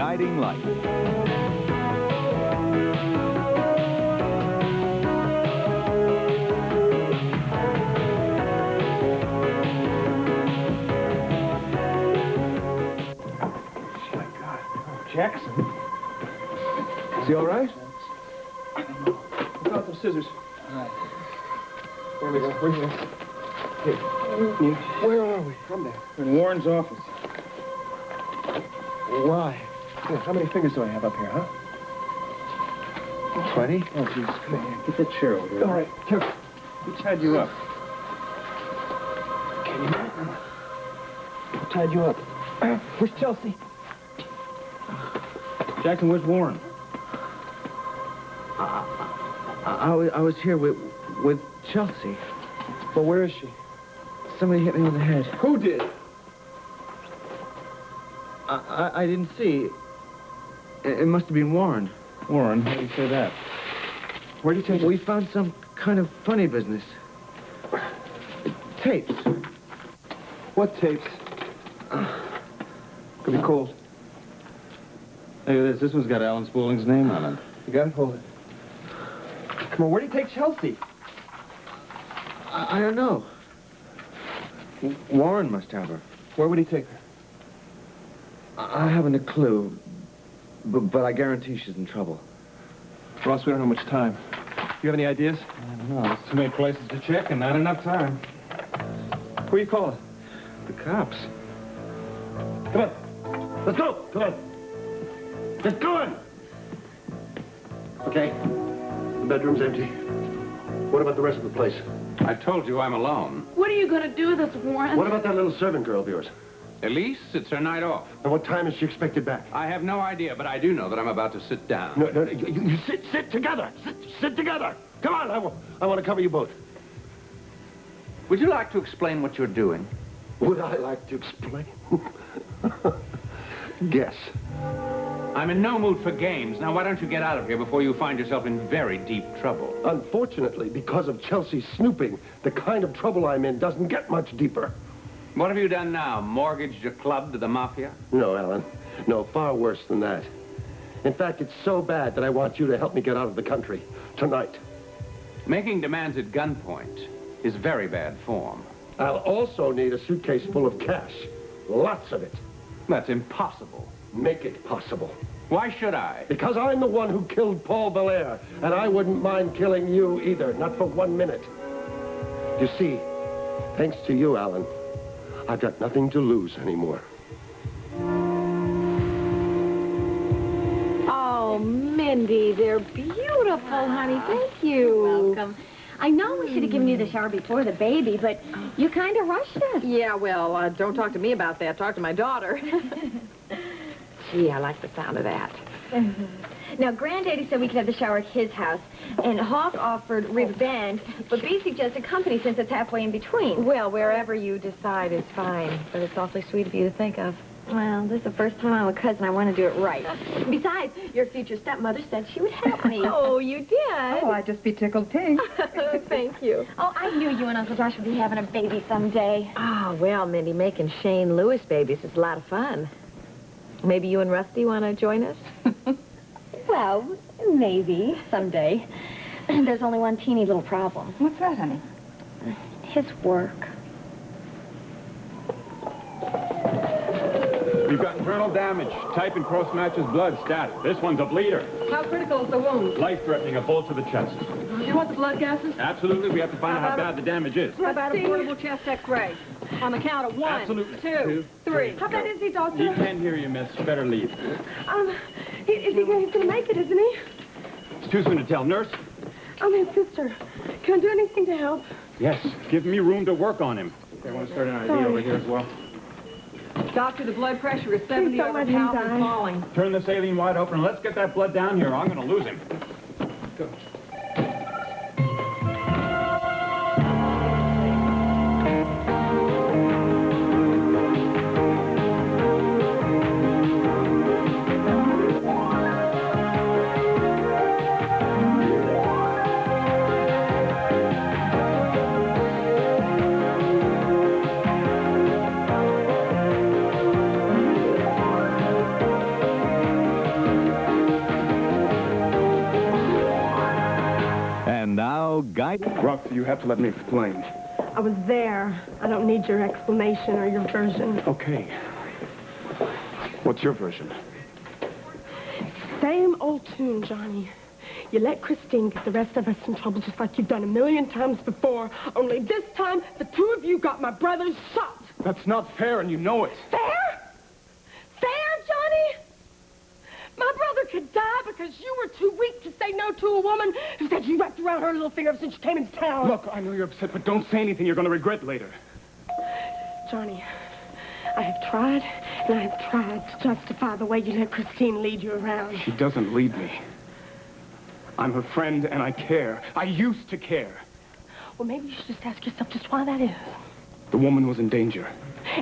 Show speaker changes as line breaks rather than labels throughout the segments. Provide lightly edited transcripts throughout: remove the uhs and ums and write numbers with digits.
guiding light.
Jackson? Is he all right? Look out the scissors.
All right.
There we go. We're here. Here. Where are we? From there.
We're in Warren's office.
Why? Here, how many fingers do I have up here, huh? 20?
Oh, Jesus, come on. Get that chair over here.
All right, careful.
Who tied you up?
Can you hear it? Who tied you up? Where's Chelsea?
Jackson, where's Warren?
I was here with Chelsea.
Well, where is she?
Somebody hit me on the head.
Who did?
I didn't see. It must have been Warren.
Warren? How do you say that?
Where did you take
We found some kind of funny business. Tapes.
What tapes? Could be cold.
Look at this. This one's got Alan Spooling's name on it.
You got it? Hold it. Come on, where did you take Chelsea?
I don't know. Warren must have her.
Where would he take her?
I haven't a clue. But I guarantee she's in trouble.
Ross, we don't have much time. You have any ideas?
I don't know. There's too many places to check and not enough time.
Who are you calling?
The cops.
Come on. Let's go. Come on. Get going.
Okay. The bedroom's empty. What about the rest of the place?
I told you I'm alone.
What are you going to do with us, Warren?
What about that little servant girl of yours?
Elise, it's her night off.
And what time is she expected back?
I have no idea, but I do know that I'm about to sit down.
No, you sit together. Sit together. Come on, I want to cover you both.
Would you like to explain what you're doing?
Would I like to explain? Guess.
I'm in no mood for games. Now, why don't you get out of here before you find yourself in very deep trouble?
Unfortunately, because of Chelsea's snooping, the kind of trouble I'm in doesn't get much deeper.
What have you done now? Mortgaged your club to the mafia?
No, Alan. No, far worse than that. In fact, it's so bad that I want you to help me get out of the country. Tonight.
Making demands at gunpoint is very bad form.
I'll also need a suitcase full of cash. Lots of it.
That's impossible.
Make it possible.
Why should I?
Because I'm the one who killed Paul Belair, and I wouldn't mind killing you either, not for 1 minute. You see, thanks to you, Alan, I've got nothing to lose anymore.
Oh, Mindy, they're beautiful, honey. Thank you.
You're welcome. I know we should have given you the shower before the baby, but you kind of rushed us.
Yeah, well, don't talk to me about that. Talk to my daughter. Gee, I like the sound of that.
Now, Granddaddy said we could have the shower at his house, and Hawk offered River Bend, but B suggested company since it's halfway in between.
Well, wherever you decide is fine, but it's awfully sweet of you to think of.
Well, this is the first time I'm a cousin. I want to do it right. Besides, your future stepmother said she would help me.
Oh, you did?
Oh, I'd just be tickled pink.
Thank you.
Oh, I knew you and Uncle Josh would be having a baby someday.
Oh, well, Mindy, making Shane Lewis babies is a lot of fun. Maybe you and Rusty want to join us?
Well, maybe someday. There's only one teeny little problem.
What's that, honey?
His work.
We've got internal damage. Type and cross matches blood. Status. This one's a bleeder.
How critical is the wound?
Life-threatening. A bullet to the chest.
Do you want the blood gases?
Absolutely. We have to find out how bad the damage is.
How about a portable chest X-ray? On the count of 1,
Absolutely.
2, 3. How bad is he,
He
doctor?
can't hear you, miss. You better leave.
He's going to make it, isn't he?
It's too soon to tell. Nurse?
I'm his sister. Can I do anything to help?
Yes. Give me room to work on him. Okay, I want to start an IV over here as well.
Doctor, the blood pressure is 70 over pounds and falling.
Turn the saline wide open and let's get that blood down here. I'm going to lose him. Go.
right?
Roxy, you have to let me explain.
I was there. I don't need your explanation or your version.
Okay. What's your version?
Same old tune, Johnny. You let Christine get the rest of us in trouble just like you've done a million times before. Only this time, the two of you got my brother shot.
That's not fair, and you know it.
Fair? Fair, Johnny? My brother could die because you were too weak to say no to a woman who said you wrapped around her little finger ever since you came into town.
Look, I know you're upset, but don't say anything you're going to regret later.
Johnny, I have tried, and I have tried to justify the way you let Christine lead you around.
She doesn't lead me. I'm her friend, and I care. I used to care.
Well, maybe you should just ask yourself just why that is.
The woman was in danger.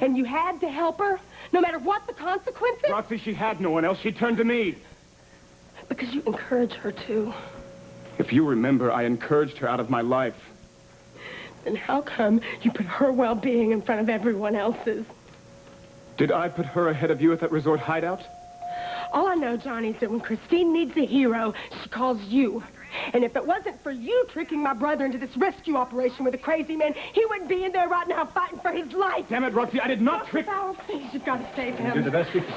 And you had to help her, no matter what the consequences?
Roxy, she had no one else. She turned to me.
Because you encouraged her to.
If you remember, I encouraged her out of my life.
Then how come you put her well-being in front of everyone else's?
Did I put her ahead of you at that resort hideout?
All I know, Johnny, is that when Christine needs a hero, she calls you. And if it wasn't for you tricking my brother into this rescue operation with a crazy man, he wouldn't be in there right now fighting for his life.
Damn it, Roxy, I did not trick...
Farrell, please, you've got to save him.
Do the best we can.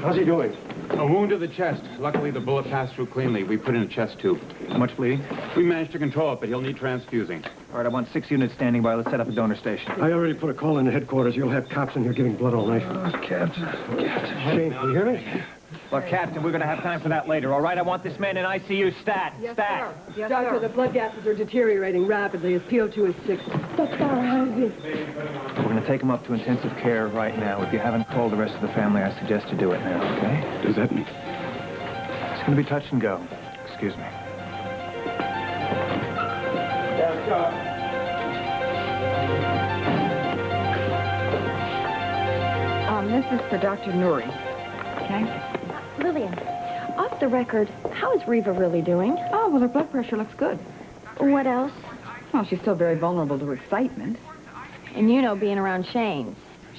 How's he doing?
A wound to the chest. Luckily, the bullet passed through cleanly. We put in a chest tube.
How much bleeding?
We managed to control it, but he'll need transfusing.
All right, I want 6 units standing by. Let's set up a donor station.
I already put a call in to headquarters. You'll have cops in here giving blood all night.
Captain.
Shane, you hear me?
Look, Captain, we're going to have time for that later, all right? I want this man in ICU stat. Stat.
Yes,
Doctor, the blood gases are deteriorating rapidly. His PO2 is 6.
That's all right.
We're going to take him up to intensive care right now. If you haven't called the rest of the family, I suggest you do it now, okay?
Does that mean...
It's going to be touch and go. Excuse me.
This is for Dr. Nuri. Okay?
Lillian, off the record, how is Reva really doing?
Oh, well, her blood pressure looks good.
What else?
Well, she's still very vulnerable to excitement.
And you know, being around Shane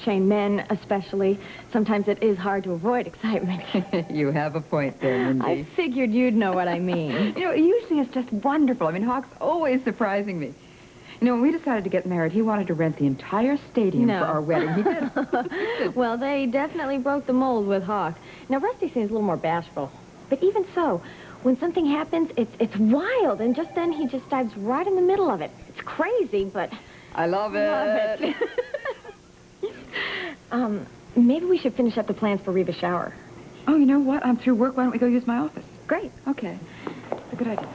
men especially, sometimes it is hard to avoid excitement.
You have a point there, Mindy.
I figured you'd know what I mean.
You know, usually it's just wonderful. I mean, Hawk's always surprising me. You know, when we decided to get married, he wanted to rent the entire stadium for our wedding. He did.
Well, they definitely broke the mold with Hawk. Now, Rusty seems a little more bashful. But even so, when something happens, it's wild. And just then, he just dives right in the middle of it. It's crazy, but...
I love it.
Maybe we should finish up the plans for Reva's shower.
Oh, you know what? I'm through work. Why don't we go use my office?
Great.
Okay. It's a good idea.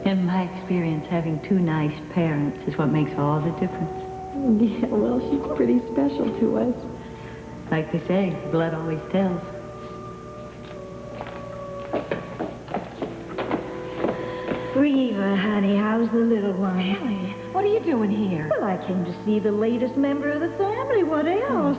In my experience, having two nice parents is what makes all the difference.
Yeah, well, she's pretty special to us.
Like they say, blood always tells.
Reva, honey, how's the little one?
Ellie, what are you doing here?
Well, I came to see the latest member of the family. What else?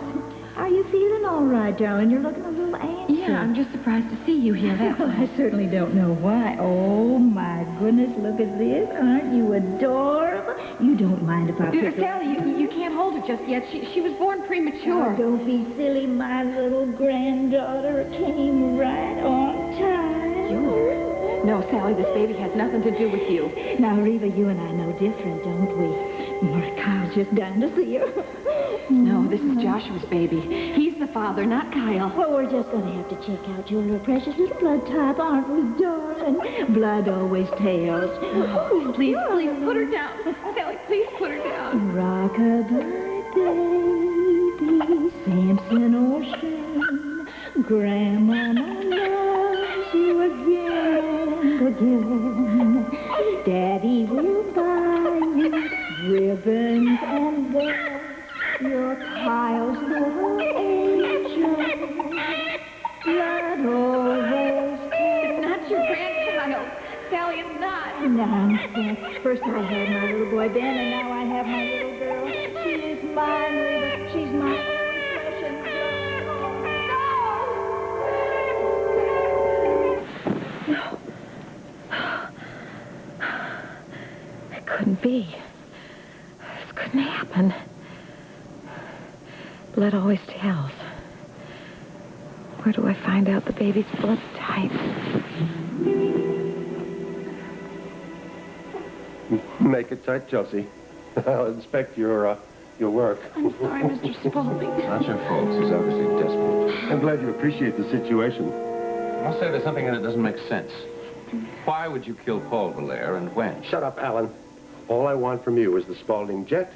Are you feeling all right, darling? You're looking a little anxious.
Yeah, I'm just surprised to see you here. That's
Well, I certainly don't know why. Oh, my goodness, look at this. Aren't you adorable? You don't mind if I pick her...
Sally, you can't hold her just yet. She was born premature.
Oh, don't be silly. My little granddaughter came right on time.
You? No, Sally, this baby has nothing to do with you.
Now, Reva, you and I know different, don't we? Mark Kyle's just down to see her.
No, this is Joshua's baby. He's the father, not Kyle.
Well, we're just going to have to check out your little precious little blood type, aren't we, darling? Blood always tells.
Oh, please put her down. Sally, please put her down.
Rock-a-bye, baby. Sam, open ocean. Grandmama loves you again and again. Daddy will buy you ribbons and bells. Your Kyle's little angel. Blood always
It's not your grandchild. Sally, it's not.
Nonsense. First I had my little boy Ben, and now I have my little girl. She is mine, Rita. She's my own flesh and blood.
No. It couldn't be. This couldn't happen. Blood always tells. Where do I find out the baby's blood type?
Make it tight, Chelsea. I'll inspect your work.
I'm sorry, Mr. Spaulding.
Not your fault. She's obviously desperate.
I'm glad you appreciate the situation.
I'll say there's something in it that doesn't make sense. Why would you kill Paul Valere and when?
Shut up, Alan. All I want from you is the Spaulding jet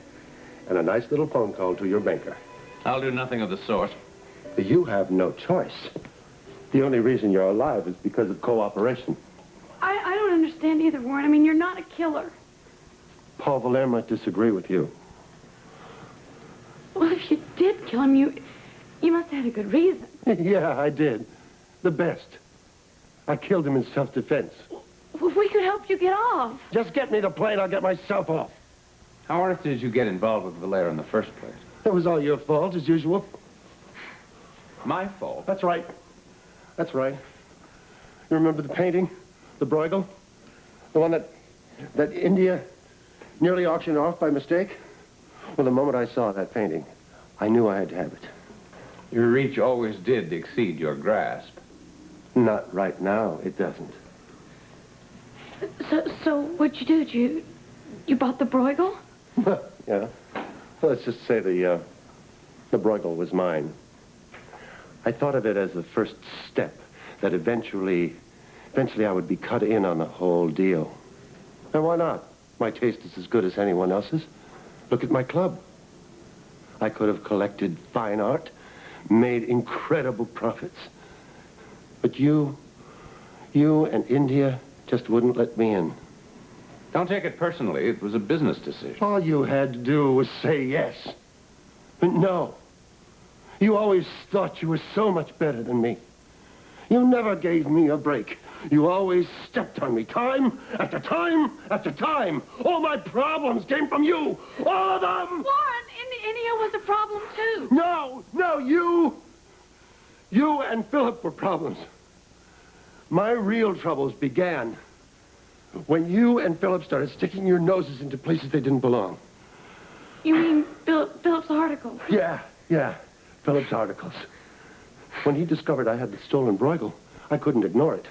and a nice little phone call to your banker.
I'll do nothing of the sort.
You have no choice. The only reason you're alive is because of cooperation.
I don't understand either, Warren. I mean, you're not a killer.
Paul Valere might disagree with you.
Well, if you did kill him, you must have had a good reason.
Yeah, I did. The best. I killed him in self-defense.
Well, we could help you get off.
Just get me the plane, I'll get myself off.
How on earth did you get involved with Valere in the first place?
It was all your fault, as usual.
My fault?
That's right. That's right. You remember the painting? The Bruegel? The one that India nearly auctioned off by mistake? Well, the moment I saw that painting, I knew I had to have it.
Your reach always did exceed your grasp.
Not right now, it doesn't.
So what'd you do? You bought the Bruegel?
Yeah. Well, let's just say the Bruegel was mine. I thought of it as the first step that eventually I would be cut in on the whole deal. And why not? My taste is as good as anyone else's. Look at my club. I could have collected fine art, made incredible profits. But you and India just wouldn't let me in.
Don't take it personally. It was a business decision.
All you had to do was say yes. But no. You always thought you were so much better than me. You never gave me a break. You always stepped on me time after time after time. All my problems came from you. All of them!
Warren, India was a problem, too.
No, you and Philip were problems. My real troubles began when you and Philip started sticking your noses into places they didn't belong.
You mean Philip's article?
Yeah, Philip's articles. When he discovered I had the stolen Bruegel, I couldn't ignore it.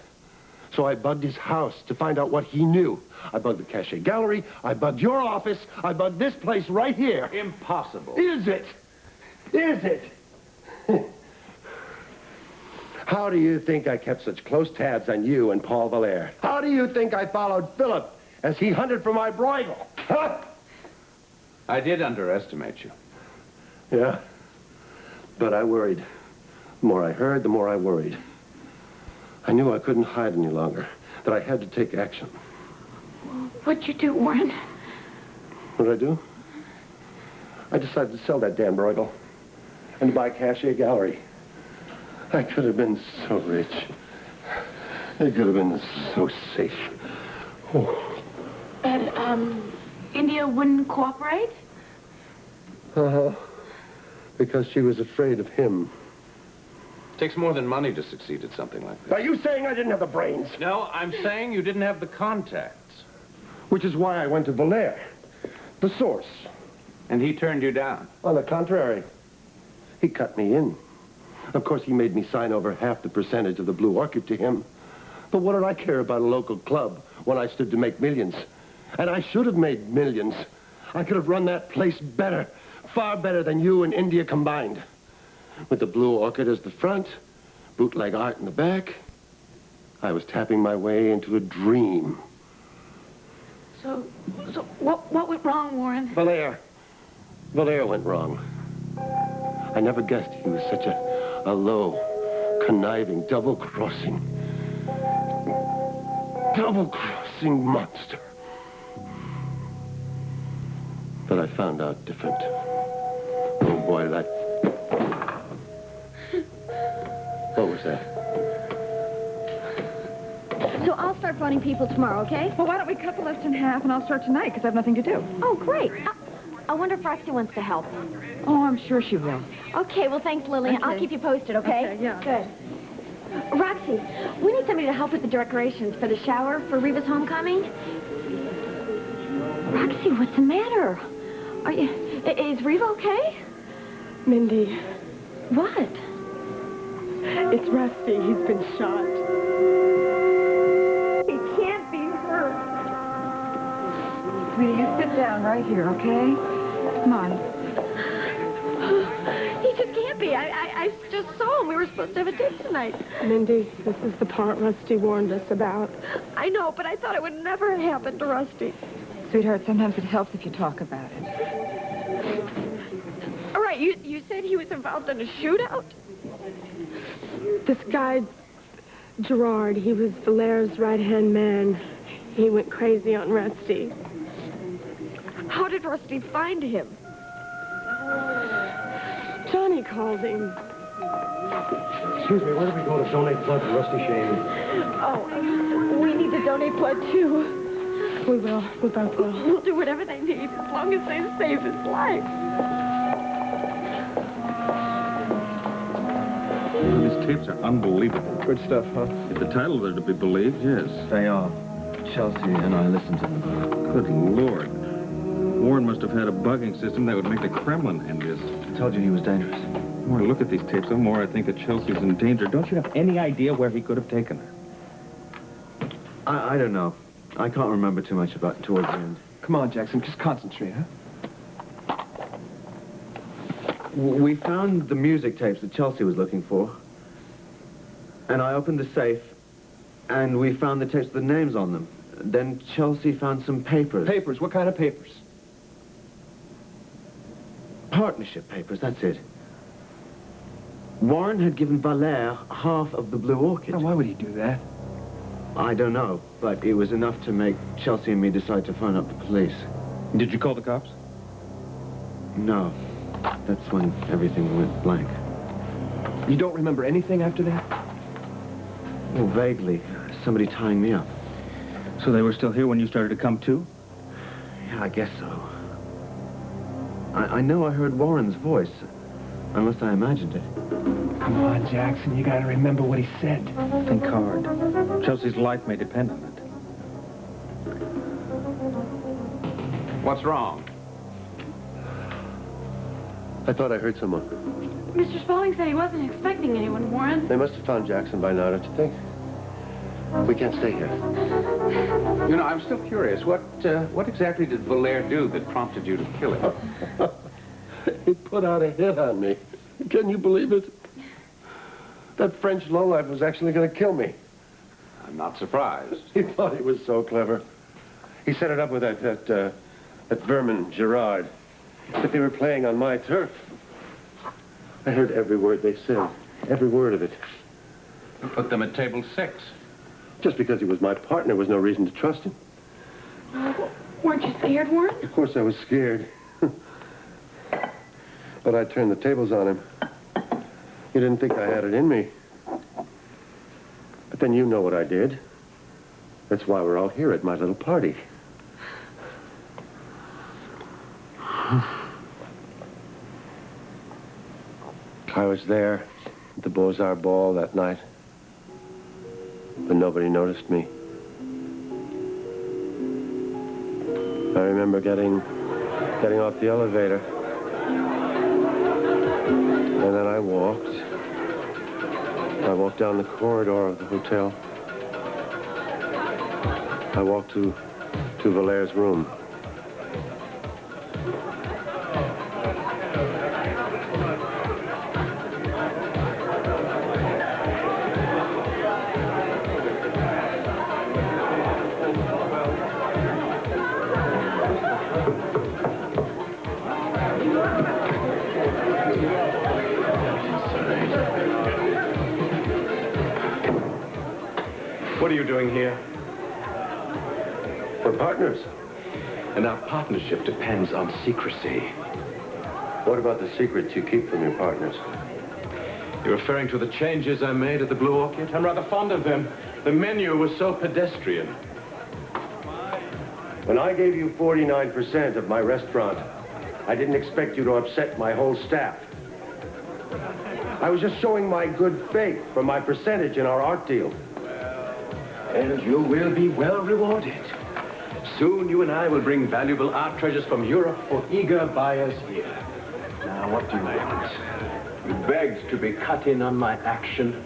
So I bugged his house to find out what he knew. I bugged the Cachet Gallery, I bugged your office, I bugged this place right here.
Impossible.
Is it? Is it? How do you think I kept such close tabs on you and Paul Valere? How do you think I followed Philip as he hunted for my Bruegel? Huh?
I did underestimate you.
Yeah, but I worried. The more I heard, the more I worried. I knew I couldn't hide any longer, that I had to take action.
What'd you do, Warren?
What did I do? I decided to sell that damn Bruegel and to buy Cachet Gallery. I could have been so rich. It could have been so safe. Oh.
And, India wouldn't cooperate?
Uh-huh. Because she was afraid of him.
It takes more than money to succeed at something like this.
Are you saying I didn't have the brains?
No, I'm saying you didn't have the contacts.
Which is why I went to Valere, the source.
And he turned you down?
On the contrary, he cut me in. Of course, he made me sign over half the percentage of the Blue Orchid to him. But what did I care about a local club when I stood to make millions? And I should have made millions. I could have run that place better, far better than you and India combined. With the Blue Orchid as the front, bootleg art in the back, I was tapping my way into a dream.
So what went wrong, Warren?
Valere went wrong. I never guessed he was such a low, conniving, double-crossing monster. But I found out different. Oh, boy, that... What was that?
So I'll start phoning people tomorrow, okay?
Well, why don't we cut the left in half and I'll start tonight, because I have nothing to do.
Oh, great. I wonder if Roxy wants to help.
Oh, I'm sure she will.
Okay, well, thanks, Lily.
Okay.
I'll keep you posted, okay?
Okay, yeah.
Good. Roxy, we need somebody to help with the decorations for the shower for Reva's homecoming. Roxy, what's the matter? Is Reva okay?
Mindy.
What?
It's Rusty. He's been shot.
He can't be hurt.
Sweetie, you sit down right here, okay? Come on.
He just can't be. I just saw him. We were supposed to have a date tonight.
Mindy, this is the part Rusty warned us about.
I know, but I thought it would never happen to Rusty.
Sweetheart, sometimes it helps if you talk about it.
All right, you said he was involved in a shootout?
This guy, Gerard, he was Valaire's right-hand man. He went crazy on Rusty.
How did Rusty find him?
Johnny called him.
Excuse me, where do we go to donate blood to Rusty Shane?
Oh, we need to donate blood, too.
We will. We both will.
We'll do whatever they need as long as they save his life.
These tapes are unbelievable.
Good stuff, huh?
If the titles are to be believed, yes.
They are. Chelsea and I listened to them.
Good Lord. Warren must have had a bugging system that would make the Kremlin envious.
I told you he was dangerous.
The more I look at these tapes, the more I think that Chelsea's in danger. Don't you have any idea where he could have taken her?
I don't know. I can't remember too much about towards the end.
Come on, Jackson, just concentrate, huh?
We found the music tapes that Chelsea was looking for. And I opened the safe, and we found the tapes with the names on them. Then Chelsea found some papers.
Papers? What kind of papers?
Partnership papers, that's it. Warren had given Valère half of the Blue Orchid.
Now, why would he do that?
I don't know, but it was enough to make Chelsea and me decide to phone up the police.
Did you call the cops?
No. That's when everything went blank.
You don't remember anything after that?
Well, vaguely. Somebody tying me up.
So they were still here when you started to come to?
Yeah, I guess so. I know I heard Warren's voice, unless I imagined it.
Come on, Jackson, you gotta remember what he said.
Think hard. Chelsea's life may depend on it. What's wrong?
I thought I heard someone.
Mr. Spaulding said he wasn't expecting anyone, Warren.
They must have found Jackson by now, don't you think? We can't stay here.
You know, I'm still curious. What exactly did Valère do that prompted you to kill him?
He put out a hit on me. Can you believe it? That French lowlife was actually going to kill me.
I'm not surprised.
He thought he was so clever. He set it up with that vermin, Gerard. That they were playing on my turf. I heard every word they said. Every word of it.
You put them at table 6.
Just because he was my partner was no reason to trust him.
Weren't you scared, Warren?
Of course I was scared. But I turned the tables on him. You didn't think I had it in me. But then you know what I did. That's why we're all here at my little party. I was there at the Beaux-Arts ball that night. But nobody noticed me. I remember getting off the elevator. And then I walked down the corridor of the hotel. I walked to Valaire's room.
What are you doing here?
We're partners.
And our partnership depends on secrecy.
What about the secrets you keep from your partners?
You're referring to the changes I made at the Blue Orchid? I'm rather fond of them. The menu was so pedestrian.
When I gave you 49% of my restaurant, I didn't expect you to upset my whole staff. I was just showing my good faith for my percentage in our art deal.
And you will be well rewarded. Soon you and I will bring valuable art treasures from Europe for eager buyers here. Now, what do you want? You begged to be cut in on my action.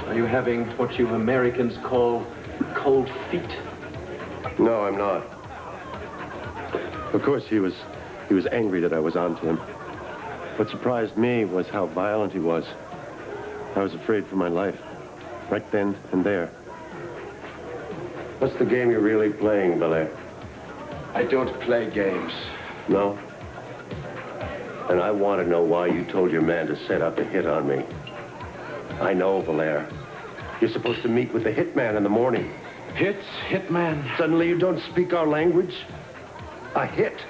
Are you having what you Americans call cold feet?
No, I'm not. Of course, he was angry that I was onto him. What surprised me was how violent he was. I was afraid for my life, right then and there. What's the game you're really playing, Belair?
I don't play games.
No? And I want to know why you told your man to set up a hit on me. I know, Belair. You're supposed to meet with the hitman in the morning.
Hits, hitman.
Suddenly you don't speak our language? A hit,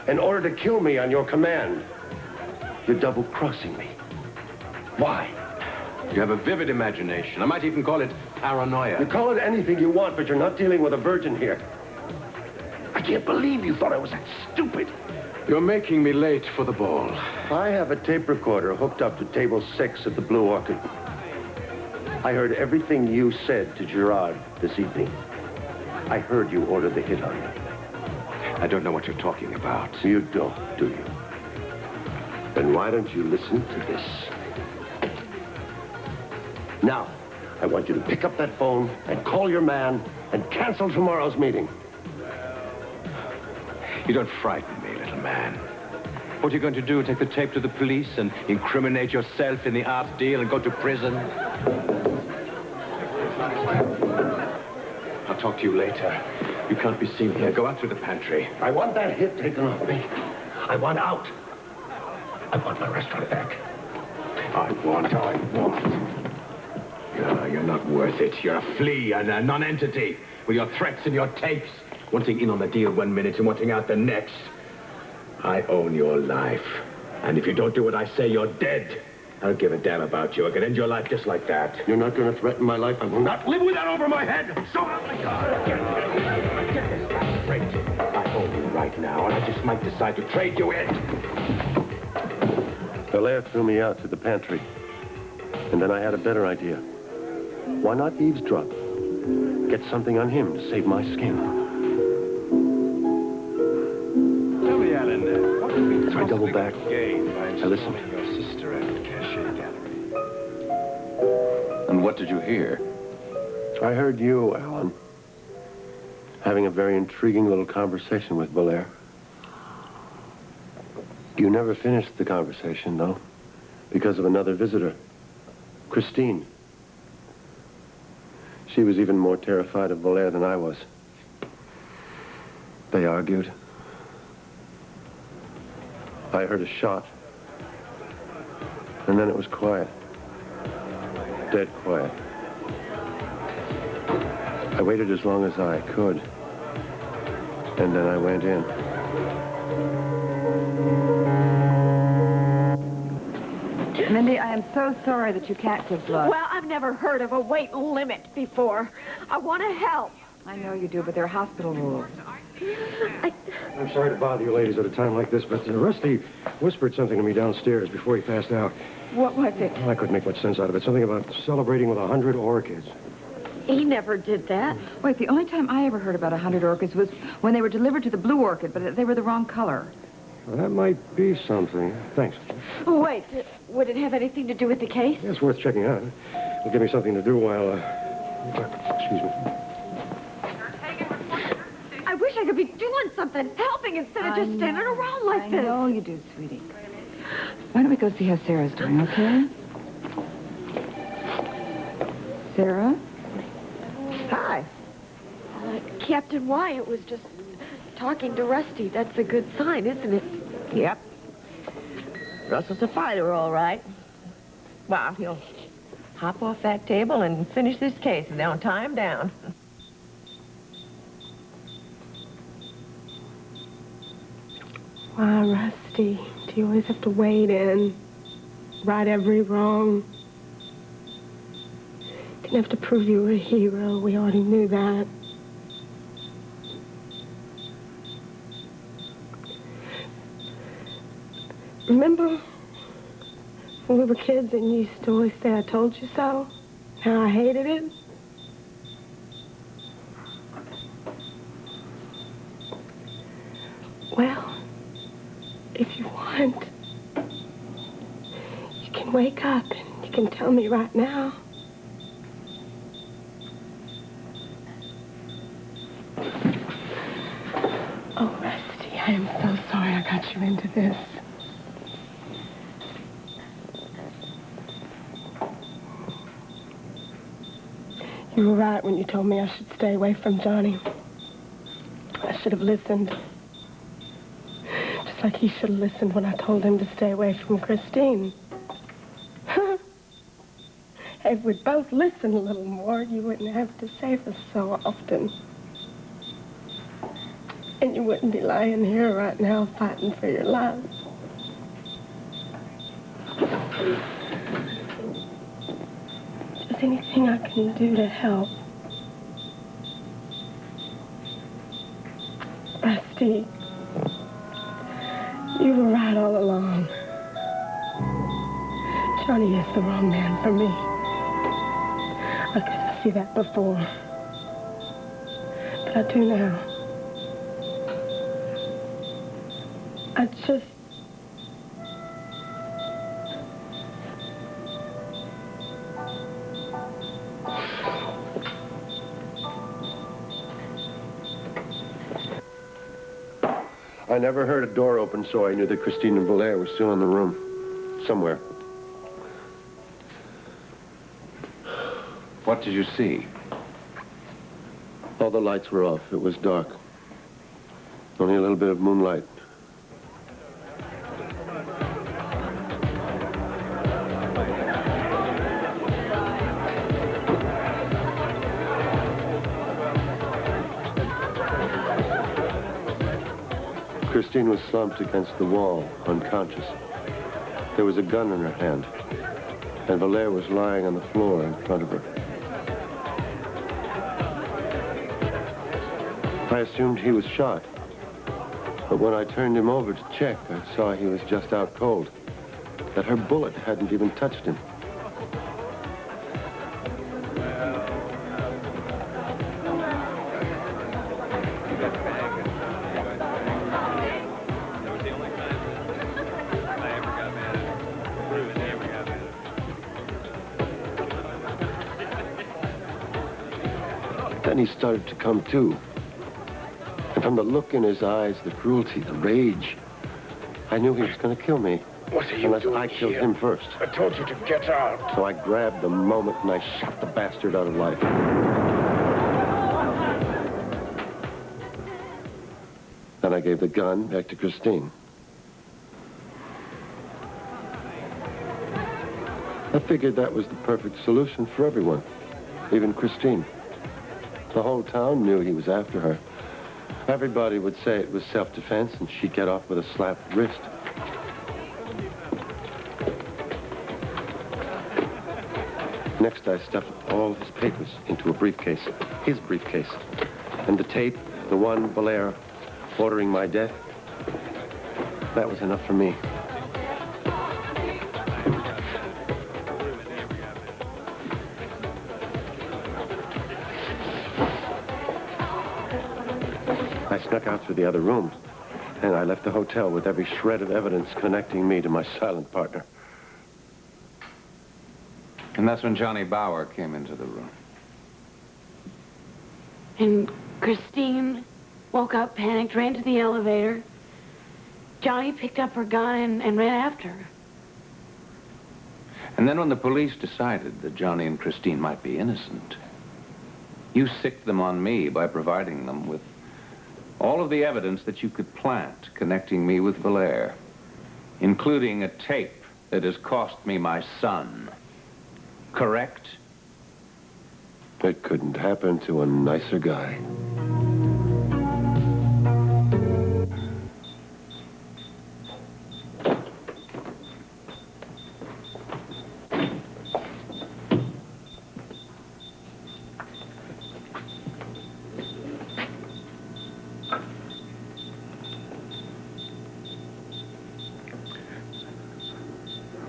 in order to kill me on your command. You're double-crossing me. Why?
You have a vivid imagination. I might even call it paranoia.
You call it anything you want, but you're not dealing with a virgin here. I can't believe you thought I was that stupid.
You're making me late for the ball.
I have a tape recorder hooked up to table 6 at the Blue Orchid. I heard everything you said to Gerard this evening. I heard you order the hit on me.
I don't know what you're talking about.
You don't, do you? Then why don't you listen to this? Now, I want you to pick up that phone and call your man and cancel tomorrow's meeting.
You don't frighten me, little man. What are you going to do? Take the tape to the police and incriminate yourself in the art deal and go to prison? I'll talk to you later. You can't be seen here. Go out through the pantry.
I want that hit taken off me. I want out. I want my restaurant back.
I want. You're not worth it. You're a flea and a non-entity with your threats and your tapes. Wanting in on the deal 1 minute and wanting out the next. I own your life. And if you don't do what I say, you're dead. I don't give a damn about you. I can end your life just like that.
You're not going to threaten my life. I will not live with that over my head. So help me God.
Get this guy straight. I own you right now, and I just might decide to trade you in.
Belair threw me out to the pantry. And then I had a better idea. Why not eavesdrop? Get something on him to save my skin.
Tell me, Alan, what would be
I doubled back. I listened.
Your sister at the Cachet Gallery.
And what did you hear?
I heard you, Alan, having a very intriguing little conversation with Belair. You never finished the conversation, though, because of another visitor, Christine. She was even more terrified of Belair than I was. They argued. I heard a shot. And then it was quiet. Dead quiet. I waited as long as I could. And then I went in.
Mindy, I am so sorry that you can't give blood.
Well, I've never heard of a weight limit before. I want to help.
I know you do, but there are hospital rules.
I'm sorry to bother you ladies at a time like this, but Rusty whispered something to me downstairs before he passed out.
What was it?
Well, I couldn't make much sense out of it. Something about celebrating with 100 orchids.
He never did that.
Wait, the only time I ever heard about 100 orchids was when they were delivered to the Blue Orchid, but they were the wrong color.
Well, that might be something. Thanks.
Oh, wait, would it have anything to do with the case?
Yeah, it's worth checking out. It'll give me something to do while, excuse me.
I wish I could be doing something, helping instead of just standing around like this.
I know you do, sweetie. Why don't we go see how Sarah's doing, okay? Sarah?
Hi. Captain Wyatt was just talking to Rusty. That's a good sign, isn't it?
Yep. Russell's a fighter, all right. Well, he'll hop off that table and finish this case, and don't tie him down.
Why, Rusty, do you always have to wade in, right every wrong? Didn't have to prove you were a hero. We already knew that. Remember when we were kids and you used to always say, I told you so? How I hated it? Well, if you want, you can wake up and you can tell me right now. Oh, Rusty, I am so sorry I got you into this. You were right when you told me I should stay away from Johnny. I should have listened. Just like he should have listened when I told him to stay away from Christine. If we'd both listened a little more, you wouldn't have to save us so often. And you wouldn't be lying here right now fighting for your lives. Is there anything I can do to help? Rusty, you were right all along. Johnny is the wrong man for me. I couldn't see that before. But I do now. I just...
I never heard a door open, so I knew that Christine and Valère were still in the room. Somewhere.
What did you see?
All the lights were off. It was dark. Only a little bit of moonlight. Christine was slumped against the wall, unconscious. There was a gun in her hand, and Valère was lying on the floor in front of her. I assumed he was shot, but when I turned him over to check, I saw he was just out cold, that her bullet hadn't even touched him. Then he started to come to. And from the look in his eyes, the cruelty, the rage, I knew he was going to kill me.
What are you
unless
doing
I killed
here?
him first.
I told you to get out.
So I grabbed the moment and I shot the bastard out of life. Then I gave the gun back to Christine. I figured that was the perfect solution for everyone, even Christine. The whole town knew he was after her. Everybody would say it was self-defense, and she'd get off with a slapped wrist. Next, I stuffed all his papers into a briefcase, his briefcase. And the tape, the one Valère ordering my death, that was enough for me. I snuck out through the other room, and I left the hotel with every shred of evidence connecting me to my silent partner.
And that's when Johnny Bauer came into the room.
And Christine woke up, panicked, ran to the elevator. Johnny picked up her gun and ran after her.
And then when the police decided that Johnny and Christine might be innocent, you sicked them on me by providing them with all of the evidence that you could plant connecting me with Valère, including a tape that has cost me my son. correct?
It couldn't happen to a nicer guy.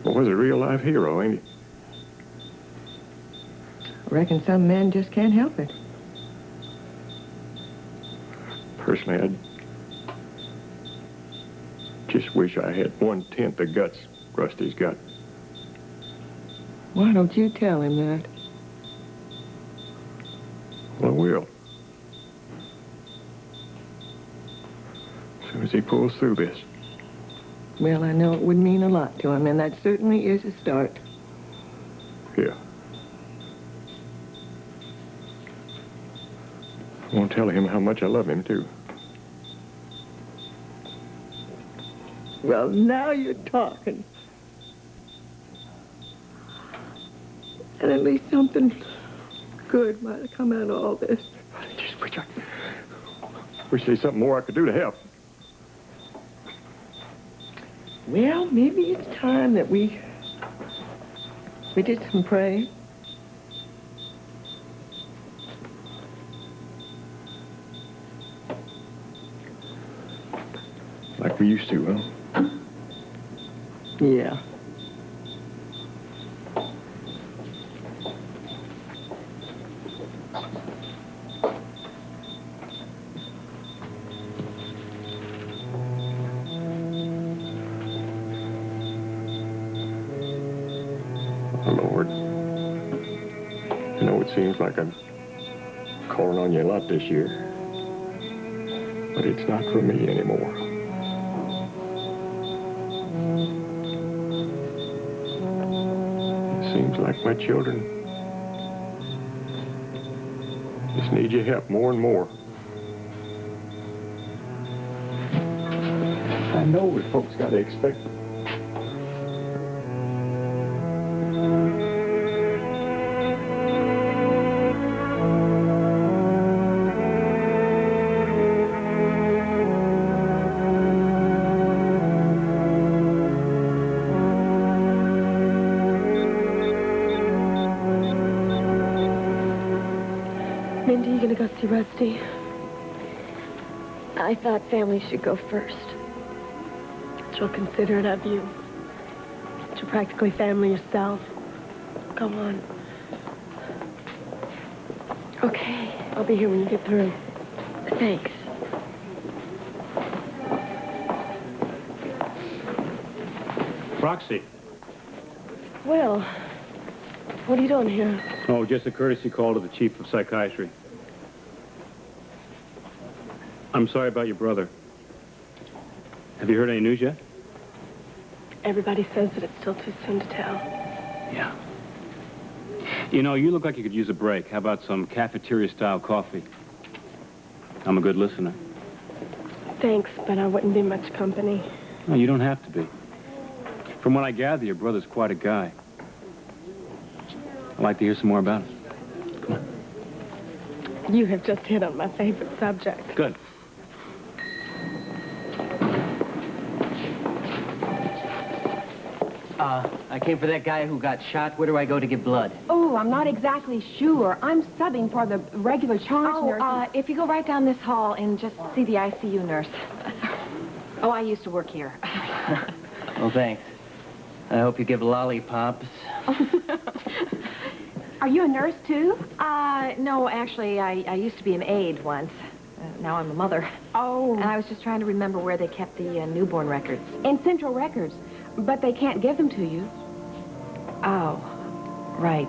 Well, was a real-life hero, ain't he?
Reckon some men just can't help it.
Personally, I just wish I had 1/10 the guts Rusty's got.
Why don't you tell him that?
Well, I will. As soon as he pulls through this.
Well, I know it would mean a lot to him, and that certainly is a start.
Yeah. I won't tell him how much I love him, too.
Well, now you're talking. And at least something good might have come out of all this.
Just wish there's something more I could do to help.
Well, maybe it's time that we did some praying.
Like we used to, huh?
Yeah.
Lord, I know it seems like I'm calling on you a lot this year, but it's not for me anymore. It seems like my children just need your help more and more. I know what folks got to expect.
Mindy, you gonna go see Rusty?
I thought family should go first.
She'll consider it of you. You're practically family yourself. Go on. Okay, I'll be here when you get through.
Thanks.
Roxy.
Will, what are you doing here?
Oh, just a courtesy call to the chief of psychiatry. I'm sorry about your brother. Have you heard any news yet?
Everybody says that it's still too soon to tell.
Yeah. You know, you look like you could use a break. How about some cafeteria-style coffee? I'm a good listener.
Thanks, but I wouldn't be much company.
No, you don't have to be. From what I gather, your brother's quite a guy. I'd like to hear some more about it. Come on.
You have just hit on my favorite subject.
Good.
I came for that guy who got shot. Where do I go to get blood?
Oh, I'm not exactly sure. I'm subbing for the regular charge nurse. If you go right down this hall and just see the ICU nurse. Oh, I used to work here.
Oh, thanks. I hope you give lollipops.
Are you a nurse, too? No, actually, I used to be an aide once. Now I'm a mother. Oh. And I was just trying to remember where they kept the newborn records. In Central Records. But they can't give them to you. Oh, right.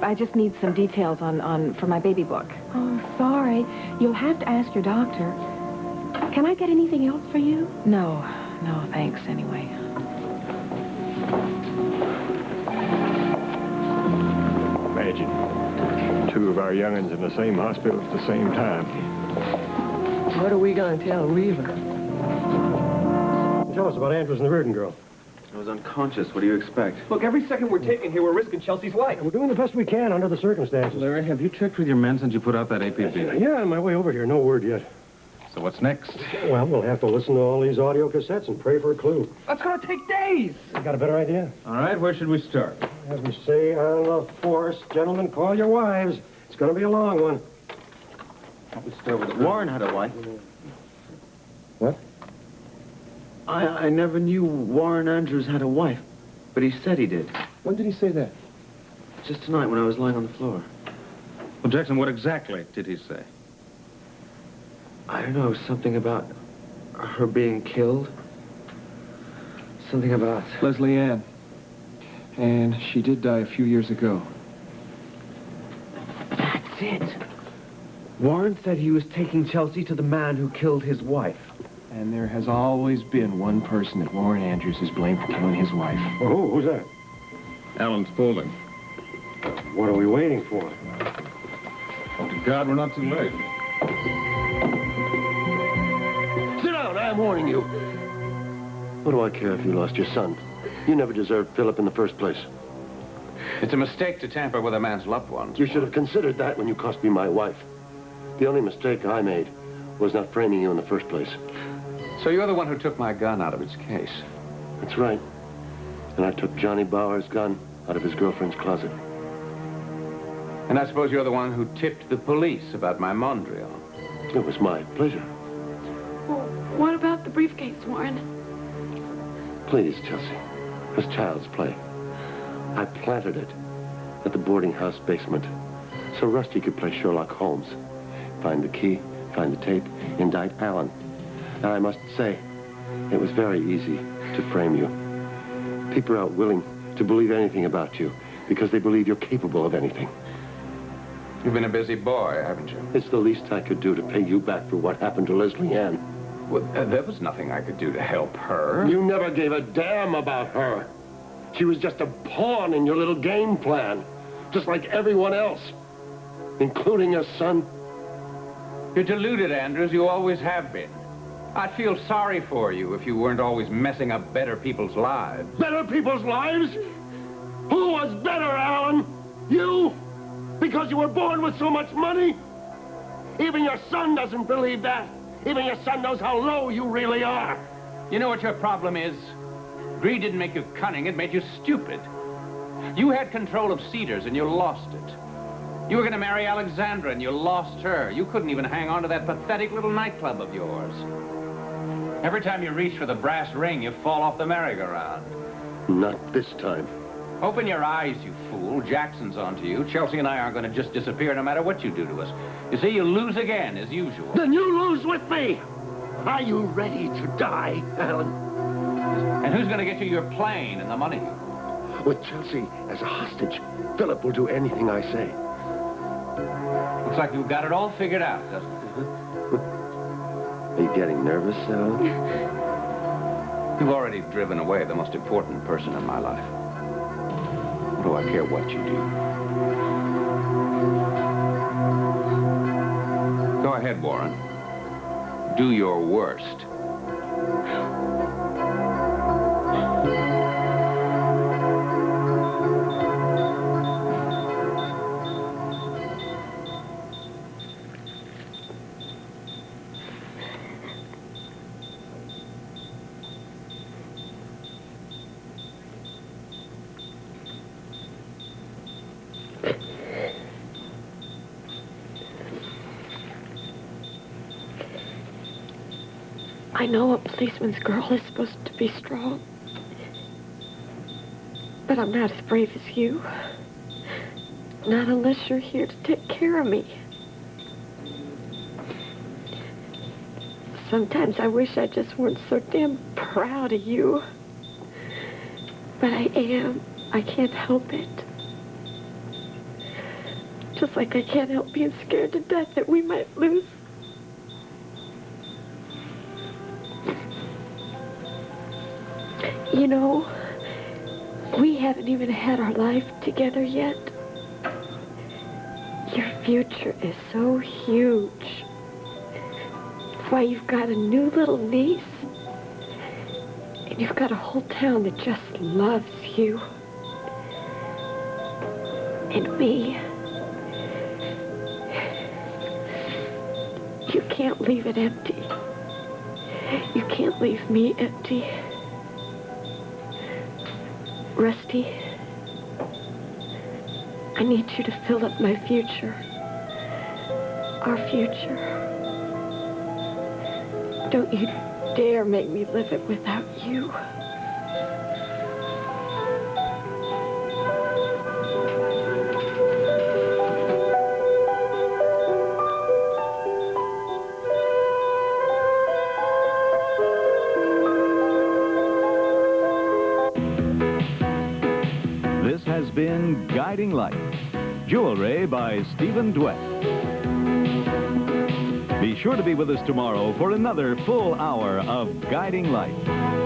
I just need some details for my baby book. Oh, sorry. You'll have to ask your doctor. Can I get anything else for you? No, thanks anyway.
Imagine two of our young'uns in the same hospital at the same time.
What are we going to tell Reva?
Tell us about Andrews and the Reardon girl.
I was unconscious. What do you expect?
Look, every second we're taking here, we're risking Chelsea's life.
We're doing the best we can under the circumstances.
Larry, have you checked with your men since you put out that APB?
Yeah, on my way over here. No word yet.
So what's next?
Well, we'll have to listen to all these audio cassettes and pray for a clue.
That's gonna take days.
You got a better idea?
All right, where should we start?
As we say on the force, gentlemen, call your wives. It's going to be a long one.
We start with
Warren had a wife.
What?
I never knew Warren Andrews had a wife, but he said he did.
When did he say that?
Just tonight when I was lying on the floor.
Well, Jackson, what exactly did he say?
I don't know, something about her being killed. Something about...
Leslie Ann. And she did die a few years ago.
That's it. Warren said he was taking Chelsea to the man who killed his wife.
And there has always been one person that Warren Andrews is blamed for killing his wife.
Oh, who's that?
Alan Spaulding.
What are we waiting for?
Oh, to God, we're not too late.
Sit down, I'm warning you. What do I care if you lost your son? You never deserved Philip in the first place.
It's a mistake to tamper with a man's loved ones.
You should have considered that when you cost me my wife. The only mistake I made was not framing you in the first place.
So you're the one who took my gun out of its case.
That's right. And I took Johnny Bauer's gun out of his girlfriend's closet.
And I suppose you're the one who tipped the police about my Mondrian.
It was my pleasure.
Well, what about the briefcase, Warren?
Please, Chelsea. It was child's play. I planted it at the boarding house basement so Rusty could play Sherlock Holmes. Find the key, find the tape, indict Alan. And I must say, it was very easy to frame you. People are willing to believe anything about you because they believe you're capable of anything.
You've been a busy boy, haven't you?
It's the least I could do to pay you back for what happened to Leslie Ann.
Well, there was nothing I could do to help her.
You never gave a damn about her. She was just a pawn in your little game plan, just like everyone else, including your son.
You're deluded, Andrews. You always have been. I'd feel sorry for you if you weren't always messing up better people's lives.
Better people's lives? Who was better, Alan? You? Because you were born with so much money? Even your son doesn't believe that. Even your son knows how low you really are.
You know what your problem is? Greed didn't make you cunning, it made you stupid. You had control of Cedars and you lost it. You were going to marry Alexandra and you lost her. You couldn't even hang on to that pathetic little nightclub of yours. Every time you reach for the brass ring, you fall off the merry-go-round.
Not this time.
Open your eyes, you fool. Jackson's onto you. Chelsea and I aren't going to just disappear no matter what you do to us. You see, you lose again, as usual.
Then you lose with me! Are you ready to die, Alan?
And who's going to get you your plane and the money?
With Chelsea as a hostage, Philip will do anything I say.
Looks like you've got it all figured out, doesn't it?
Are you getting nervous, Alan?
You've already driven away the most important person in my life. What do I care what you do? Go ahead, Warren. Do your worst.
I know a policeman's girl is supposed to be strong. But I'm not as brave as you. Not unless you're here to take care of me. Sometimes I wish I just weren't so damn proud of you. But I am. I can't help it. Just like I can't help being scared to death that we might lose. You know, we haven't even had our life together yet. Your future is so huge. Why, you've got a new little niece. And You've got a whole town that just loves you. And me. You can't leave it empty. You can't leave me empty. Rusty, I need you to fill up my future. Our future. Don't you dare make me live it without you.
This has been Guiding Light, Jewelry by Stephen Dwett. Be sure to be with us tomorrow for another full hour of Guiding Light.